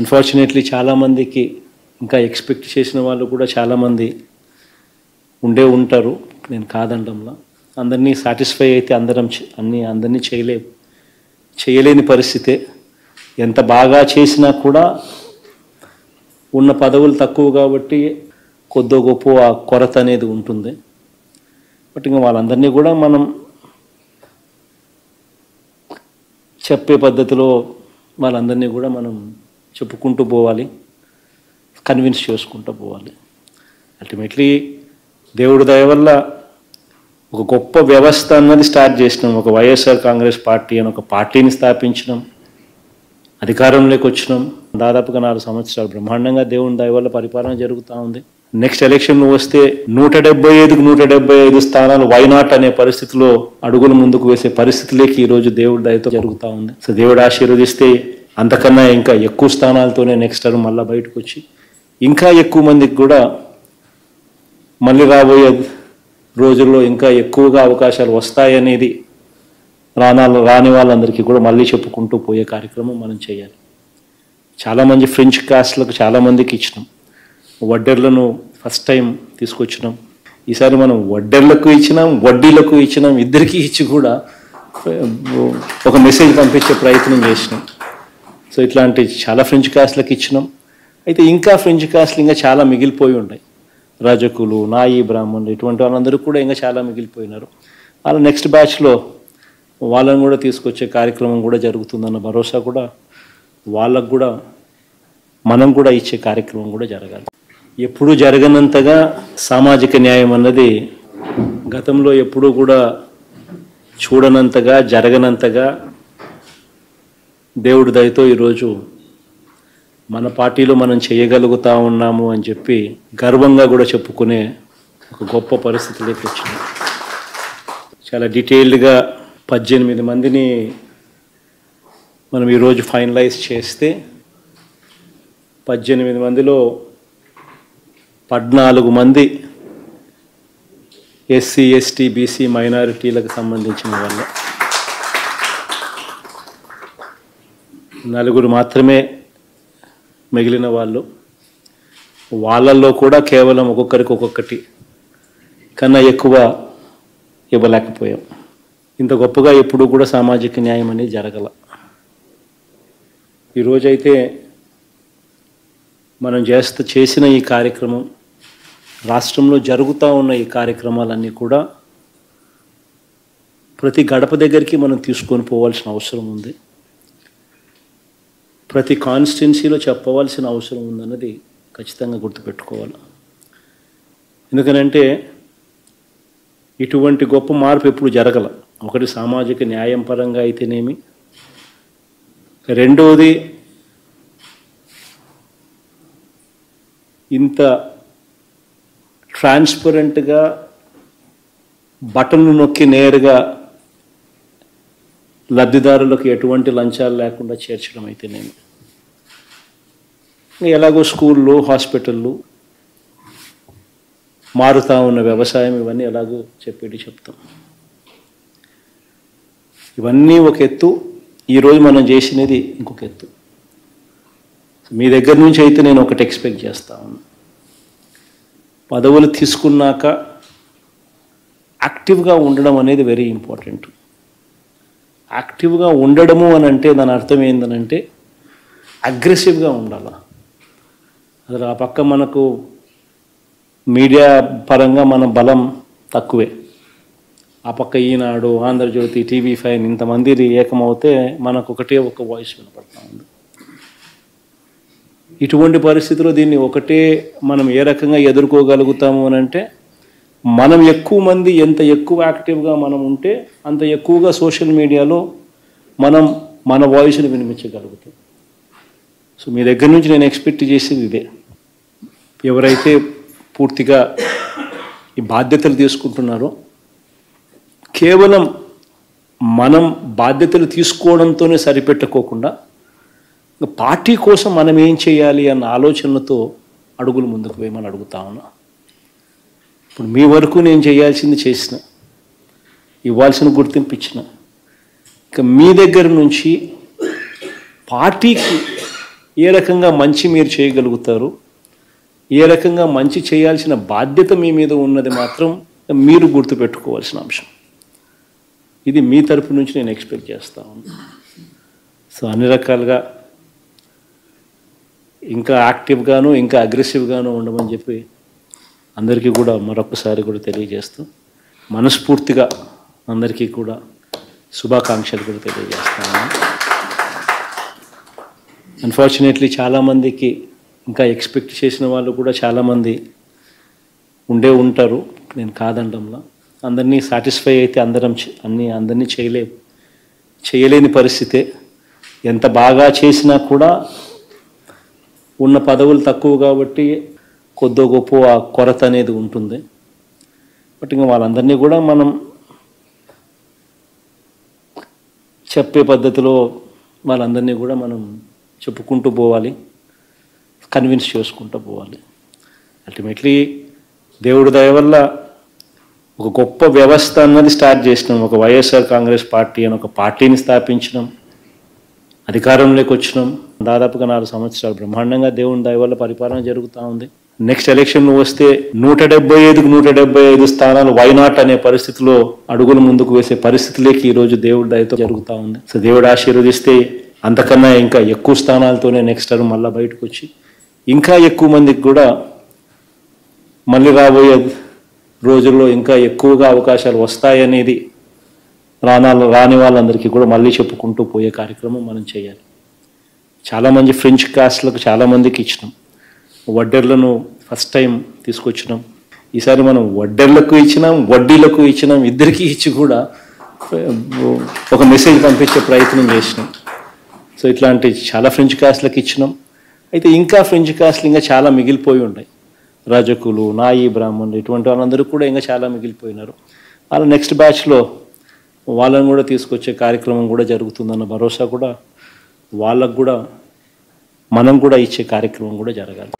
Unfortunately చాలామందికి ఇంకా expect చేసిన వాళ్ళు కూడా చాలామంది ఉంటారు, నేను కాదండంలో. అందరినీ సాటిస్ఫై అయితే అందరినీ చేయలేని పరిస్థితే. ఎంత బాగా చేసినా కూడా ఉన్న పదవులు తక్కువ కాబట్టి కొద్దో గొప్ప ఆ కొరత అనేది ఉంటుంది. బట్ ఇంకా వాళ్ళందరినీ కూడా మనం చెప్పే పద్ధతిలో వాళ్ళందరినీ కూడా మనం చెప్పుకుంటూ పోవాలి, కన్విన్స్ చేసుకుంటూ పోవాలి. అల్టిమేట్లీ దేవుడి దయ వల్ల ఒక గొప్ప వ్యవస్థ అన్నది స్టార్ట్ చేసినాం. ఒక వైఎస్ఆర్ కాంగ్రెస్ పార్టీ అని ఒక పార్టీని స్థాపించినాం, అధికారంలోకి వచ్చినాం. దాదాపుగా 4 సంవత్సరాలు బ్రహ్మాండంగా దేవుని దయ వల్ల పరిపాలన జరుగుతూ ఉంది. నెక్స్ట్ ఎలక్షన్ వస్తే 175కు 175 స్థానాలు వైనాట్ అనే పరిస్థితిలో అడుగులు ముందుకు వేసే పరిస్థితిలోకి ఈరోజు దేవుడి దయతో జరుగుతూ ఉంది. సో దేవుడు ఆశీర్వదిస్తే అంతకన్నా ఇంకా ఎక్కువ స్థానాలతోనే నెక్స్ట్ టర్మ్ మళ్ళీ బయటకు వచ్చి ఇంకా ఎక్కువ మందికి కూడా మళ్ళీ రాబోయే రోజుల్లో ఇంకా ఎక్కువగా అవకాశాలు వస్తాయనేది రాని వాళ్ళందరికీ కూడా మళ్ళీ చెప్పుకుంటూ పోయే కార్యక్రమం మనం చేయాలి. చాలామంది ఫ్రెంచ్ కాస్ట్లకు చాలామందికి ఇచ్చినాం, వడ్డెర్లను ఫస్ట్ టైం తీసుకొచ్చినాం. ఈసారి మనం వడ్డెర్లకు ఇచ్చినాం, వడ్డీలకు ఇచ్చినాం, ఇద్దరికీ ఇచ్చి కూడా ఒక మెసేజ్ పంపించే ప్రయత్నం చేసినాం. సో ఇట్లాంటి చాలా ఫ్రెంచ్ కాస్ట్లకు ఇచ్చినాం. అయితే ఇంకా ఫ్రెంచ్ కాస్ట్లు ఇంకా చాలా మిగిలిపోయి ఉన్నాయి. రజకులు, నాయి బ్రాహ్మణులు ఇటువంటి వాళ్ళందరూ కూడా ఇంకా చాలా మిగిలిపోయినారు. అలా నెక్స్ట్ బ్యాచ్లో వాళ్ళని కూడా తీసుకొచ్చే కార్యక్రమం కూడా జరుగుతుందన్న భరోసా కూడా వాళ్ళకు కూడా మనం కూడా ఇచ్చే కార్యక్రమం కూడా జరగాలి. ఎప్పుడూ జరగనంతగా సామాజిక న్యాయం అన్నది గతంలో ఎప్పుడూ కూడా చూడనంతగా జరగనంతగా దేవుడి దయతో ఈరోజు మన పార్టీలో మనం చేయగలుగుతా ఉన్నాము అని చెప్పి గర్వంగా కూడా చెప్పుకునే ఒక గొప్ప పరిస్థితిలోకి వచ్చింది. చాలా డీటెయిల్డ్గా 18 మందిని మనం ఈరోజు ఫైనలైజ్ చేస్తే 18 మందిలో 14 మంది ఎస్సీ, ఎస్టీ, బీసీ మైనారిటీలకు సంబంధించిన వాళ్ళు, 4 మాత్రమే మిగిలిన వాళ్ళు. వాళ్ళల్లో కూడా కేవలం ఒక్కొక్కటి కన్నా ఎక్కువ ఇవ్వలేకపోయాం. ఇంత గొప్పగా ఎప్పుడూ కూడా సామాజిక న్యాయం అనేది జరగల. ఈరోజైతే మనం చేసిన ఈ కార్యక్రమం, రాష్ట్రంలో జరుగుతూ ఉన్న ఈ కార్యక్రమాలన్నీ కూడా ప్రతి గడప దగ్గరికి మనం తీసుకొని పోవాల్సిన అవసరం ఉంది. ప్రతి కాన్స్టిట్యున్సీలో చెప్పవలసిన అవసరం ఉందన్నది ఖచ్చితంగా గుర్తుపెట్టుకోవాలి. ఎందుకనంటే ఇటువంటి గొప్ప మార్పు ఎప్పుడు జరగల. ఒకటి సామాజిక న్యాయం పరంగా అయితేనేమి, రెండవది ఇంత ట్రాన్స్పరెంట్గా బటన్లు నొక్కి నేరుగా లబ్ధిదారులకు ఎటువంటి లంచాలు లేకుండా చేర్చడం అయితేనేమి, ఎలాగో స్కూళ్ళు, హాస్పిటళ్ళు, మారుతూ ఉన్న వ్యవసాయం, ఇవన్నీ ఎలాగో చెప్తాం. ఇవన్నీ ఒక ఎత్తు. ఈరోజు మనం చేసినది ఇంకొక ఎత్తు. మీ దగ్గర నుంచి అయితే నేను ఒకటి ఎక్స్పెక్ట్ చేస్తా ఉన్నాను. పదవులు తీసుకున్నాక యాక్టివ్గా ఉండడం అనేది వెరీ ఇంపార్టెంట్. యాక్టివ్గా ఉండడము అని అంటే దాని అర్థం ఏంటనంటే అగ్రెసివ్గా ఉండాలి. అసలు ఆ పక్క మనకు మీడియా పరంగా మన బలం తక్కువే. ఆ పక్క ఈనాడు, ఆంధ్రజ్యోతి, TV5 ఇంతమంది ఏకమవుతే మనకు ఒక వాయిస్ వినపడతా ఉంది. ఇటువంటి పరిస్థితిలో దీన్ని మనం ఏ రకంగా ఎదుర్కోగలుగుతాము అని అంటే, మనం ఎక్కువ మంది ఎంత ఎక్కువ యాక్టివ్గా మనం ఉంటే అంత ఎక్కువగా సోషల్ మీడియాలో మనం మన వాయిస్ని వినిపించగలుగుతాం. సో మీ దగ్గర నుంచి నేను ఎక్స్పెక్ట్ చేసేది ఇదే. ఎవరైతే పూర్తిగా ఈ బాధ్యతలు తీసుకుంటున్నారో, కేవలం మనం బాధ్యతలు తీసుకోవడంతోనే సరిపెట్టుకోకుండా పార్టీ కోసం మనం ఏం చేయాలి అన్న ఆలోచనలతో అడుగులు ముందుకు వేయమని అడుగుతా ఉన్నా. ఇప్పుడు మీ వరకు నేను చేయాల్సింది చేసిన, ఇవ్వాల్సిన గుర్తింపు ఇచ్చిన. ఇక మీ దగ్గర నుంచి పార్టీకి ఏ రకంగా మంచి మీరు చేయగలుగుతారు, ఏ రకంగా మంచి చేయాల్సిన బాధ్యత మీ మీద ఉన్నది మాత్రం మీరు గుర్తుపెట్టుకోవాల్సిన అంశం. ఇది మీ తరపు నుంచి నేను ఎక్స్పెక్ట్ చేస్తా ఉన్నాను. సో అన్ని రకాలుగా ఇంకా యాక్టివ్గాను ఇంకా అగ్రెసివ్గాను ఉండమని చెప్పి అందరికీ కూడా మరొకసారి కూడా తెలియజేస్తూ మనస్ఫూర్తిగా అందరికీ కూడా శుభాకాంక్షలు కూడా తెలియజేస్తాను. అన్ఫార్చునేట్లీ చాలామందికి ఇంకా ఎక్స్పెక్ట్ చేసిన వాళ్ళు కూడా చాలామంది ఉంటారు, నేను కాదండంలో. అందరినీ సాటిస్ఫై అయితే అందరినీ చేయలేని పరిస్థితే. ఎంత బాగా చేసినా కూడా ఉన్న పదవులు తక్కువ కాబట్టి కొద్దో గొప్ప ఆ కొరత అనేది ఉంటుంది. బట్ ఇంకా వాళ్ళందరినీ కూడా మనం చెప్పే పద్ధతిలో వాళ్ళందరినీ కూడా మనం చెప్పుకుంటూ పోవాలి, కన్విన్స్ చేసుకుంటూ పోవాలి. అల్టిమేట్లీ దేవుడి దయ వల్ల ఒక గొప్ప వ్యవస్థ అన్నది స్టార్ట్ చేసినాం. ఒక వైఎస్ఆర్ కాంగ్రెస్ పార్టీ అని ఒక పార్టీని స్థాపించినాం, అధికారంలోకి వచ్చినాం. దాదాపుగా 4 సంవత్సరాలు బ్రహ్మాండంగా దేవుని దయ వల్ల పరిపాలన జరుగుతూ ఉంది. నెక్స్ట్ ఎలక్షన్ వస్తే 175కు 175 స్థానాలు వైనాట్ అనే పరిస్థితిలో అడుగులు ముందుకు వేసే పరిస్థితిలోకి ఈరోజు దేవుడి దయతో జరుగుతూ ఉంది. సో దేవుడు ఆశీర్వదిస్తే అంతకన్నా ఇంకా ఎక్కువ స్థానాలతోనే నెక్స్ట్ టర్మ్ మళ్ళీ బయటకు వచ్చి ఇంకా ఎక్కువ మందికి కూడా మళ్ళీ రాబోయే రోజుల్లో ఇంకా ఎక్కువగా అవకాశాలు వస్తాయనేది రాని వాళ్ళందరికీ కూడా మళ్ళీ చెప్పుకుంటూ పోయే కార్యక్రమం మనం చేయాలి. చాలామంది ఫ్రెంచ్ కాస్ట్లకు చాలామందికి ఇచ్చినాం, వడ్డెర్లను ఫస్ట్ టైం తీసుకొచ్చినాం. ఈసారి మనం వడ్డెర్లకు ఇచ్చినాం, వడ్డీలకు ఇచ్చినాం, ఇద్దరికీ ఇచ్చి కూడా ఒక మెసేజ్ పంపించే ప్రయత్నం చేసినాం. సో ఇట్లాంటి చాలా ఫ్రెంచ్ కాస్ట్లకు ఇచ్చినాం. అయితే ఇంకా ఫ్రెంచ్ కాస్ట్లు ఇంకా చాలా మిగిలిపోయి ఉన్నాయి. రజకులు, నాయి బ్రాహ్మణులు ఇటువంటి వాళ్ళందరూ కూడా ఇంకా చాలా మిగిలిపోయినారు. వాళ్ళ నెక్స్ట్ బ్యాచ్లో వాళ్ళని కూడా తీసుకొచ్చే కార్యక్రమం కూడా జరుగుతుందన్న భరోసా కూడా వాళ్ళకు కూడా మనం కూడా ఇచ్చే కార్యక్రమం కూడా జరగాలి.